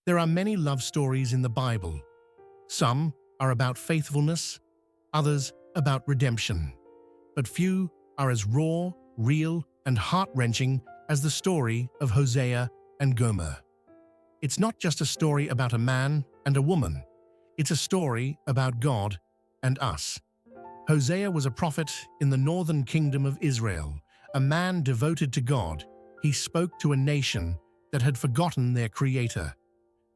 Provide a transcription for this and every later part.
There are many love stories in the Bible. Some are about faithfulness, others about redemption. But few are as raw, real, and heart-wrenching as the story of Hosea and Gomer. It's not just a story about a man and a woman. It's a story about God and us. Hosea was a prophet in the northern kingdom of Israel, a man devoted to God. He spoke to a nation that had forgotten their Creator.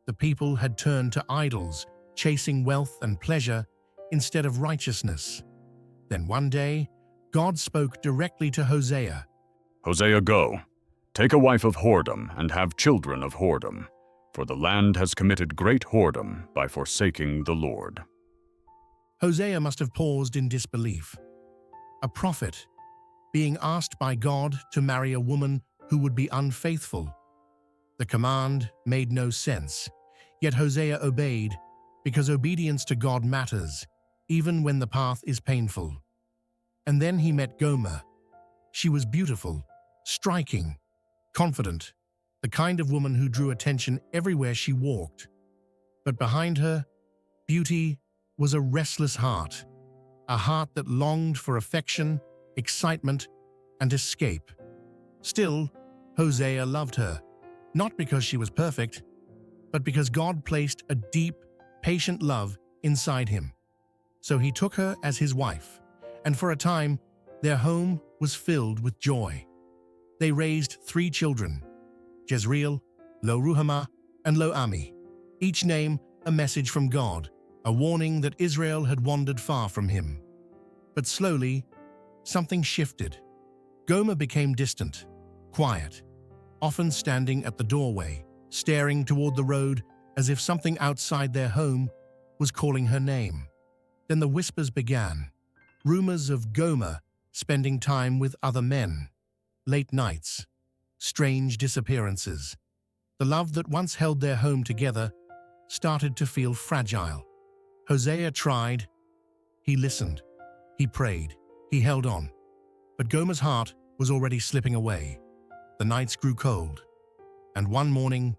The people had turned to idols, chasing wealth and pleasure instead of righteousness. Then one day, God spoke directly to Hosea. Hosea, go. Take a wife of whoredom and have children of whoredom, for the land has committed great whoredom by forsaking the Lord. Hosea must have paused in disbelief. A prophet, being asked by God to marry a woman who would be unfaithful. The command made no sense, yet Hosea obeyed because obedience to God matters, even when the path is painful. And then he met Gomer. She was beautiful, striking, confident, the kind of woman who drew attention everywhere she walked. But behind her beauty was a restless heart, a heart that longed for affection, excitement, and escape. Still, Hosea loved her, not because she was perfect, but because God placed a deep, patient love inside him. So he took her as his wife, and for a time, their home was filled with joy. They raised 3 children, Jezreel, Lo-ruhamah, and Lo-ami, each name a message from God, a warning that Israel had wandered far from him. But slowly, something shifted. Gomer became distant, quiet, often standing at the doorway, staring toward the road as if something outside their home was calling her name. Then the whispers began, rumors of Gomer spending time with other men, late nights, strange disappearances. The love that once held their home together started to feel fragile. Hosea tried. He listened. He prayed. He held on. But Gomer's heart was already slipping away. The nights grew cold. And one morning,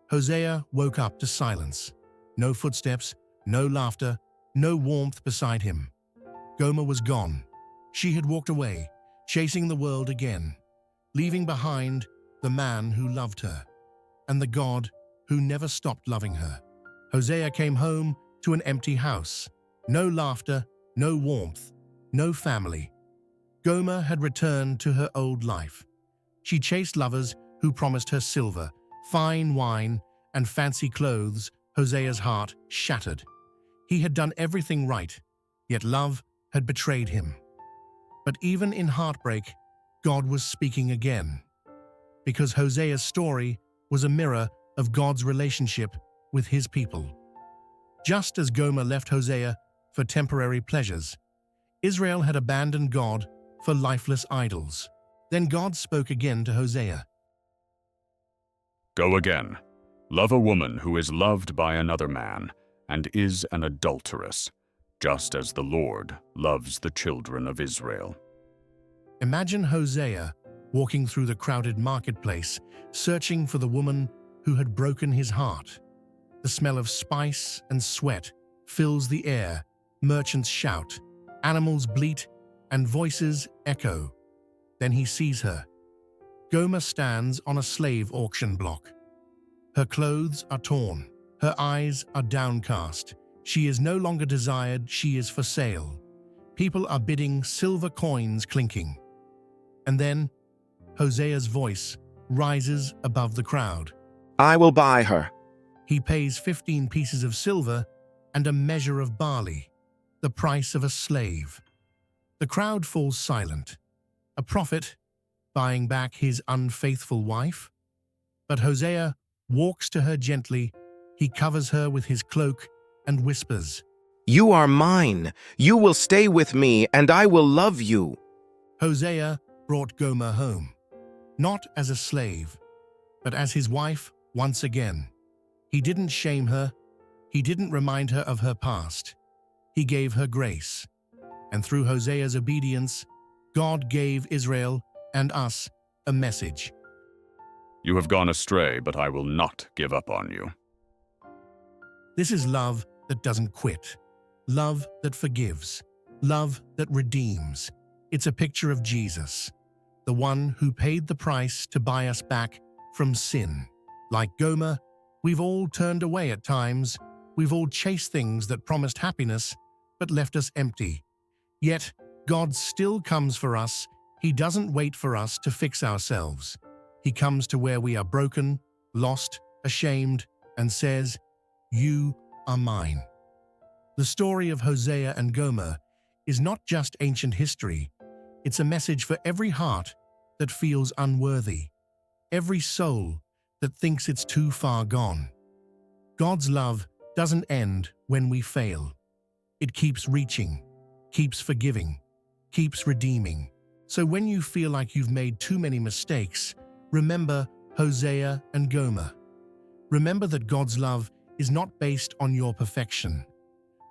Hosea woke up to silence. No footsteps, no laughter, no warmth beside him. Gomer was gone. She had walked away, chasing the world again, leaving behind the man who loved her and the God who never stopped loving her. Hosea came home to an empty house. No laughter, no warmth, no family. Gomer had returned to her old life. She chased lovers who promised her silver, fine wine, and fancy clothes. Hosea's heart shattered. He had done everything right, yet love had betrayed him. But even in heartbreak, God was speaking again. Because Hosea's story was a mirror of God's relationship with his people. Just as Gomer left Hosea for temporary pleasures, Israel had abandoned God for lifeless idols. Then God spoke again to Hosea. Go again. Love a woman who is loved by another man and is an adulteress, just as the Lord loves the children of Israel. Imagine Hosea walking through the crowded marketplace, searching for the woman who had broken his heart. The smell of spice and sweat fills the air. Merchants shout, animals bleat, and voices echo. Then he sees her. Gomer stands on a slave auction block. Her clothes are torn. Her eyes are downcast. She is no longer desired, she is for sale. People are bidding, silver coins clinking. And then, Hosea's voice rises above the crowd. I will buy her. He pays 15 pieces of silver and a measure of barley, the price of a slave. The crowd falls silent. A prophet buying back his unfaithful wife? But Hosea walks to her gently. He covers her with his cloak and whispers, You are mine. You will stay with me, and I will love you. Hosea brought Gomer home, not as a slave, but as his wife once again. He didn't shame her. He didn't remind her of her past. He gave her grace. And through Hosea's obedience, God gave Israel and us a message. You have gone astray, but I will not give up on you. This is love that doesn't quit, love that forgives, love that redeems. It's a picture of Jesus, the one who paid the price to buy us back from sin. Like Gomer, we've all turned away at times. We've all chased things that promised happiness but left us empty. Yet, God still comes for us. He doesn't wait for us to fix ourselves. He comes to where we are broken, lost, ashamed, and says, "You are mine." The story of Hosea and Gomer is not just ancient history. It's a message for every heart that feels unworthy, every soul that thinks it's too far gone. God's love doesn't end when we fail. It keeps reaching, keeps forgiving, keeps redeeming. So when you feel like you've made too many mistakes, remember Hosea and Gomer. Remember that God's love is not based on your perfection,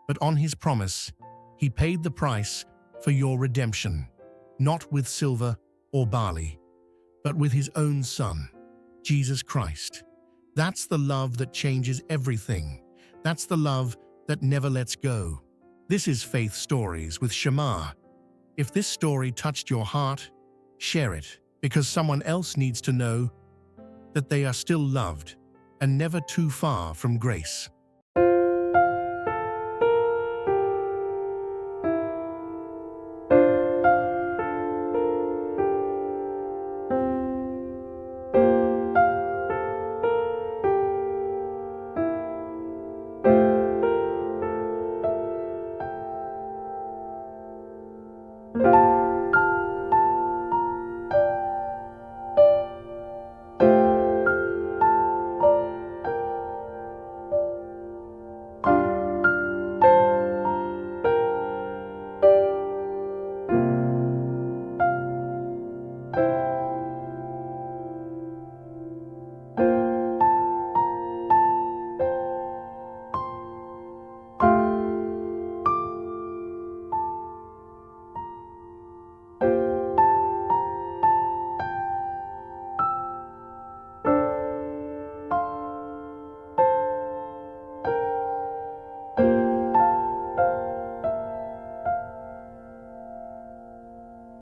but on His promise. He paid the price for your redemption, not with silver or barley, but with His own Son, Jesus Christ. That's the love that changes everything. That's the love that never lets go. This is Faith Stories with Shemar. If this story touched your heart, share it, because someone else needs to know that they are still loved and never too far from grace.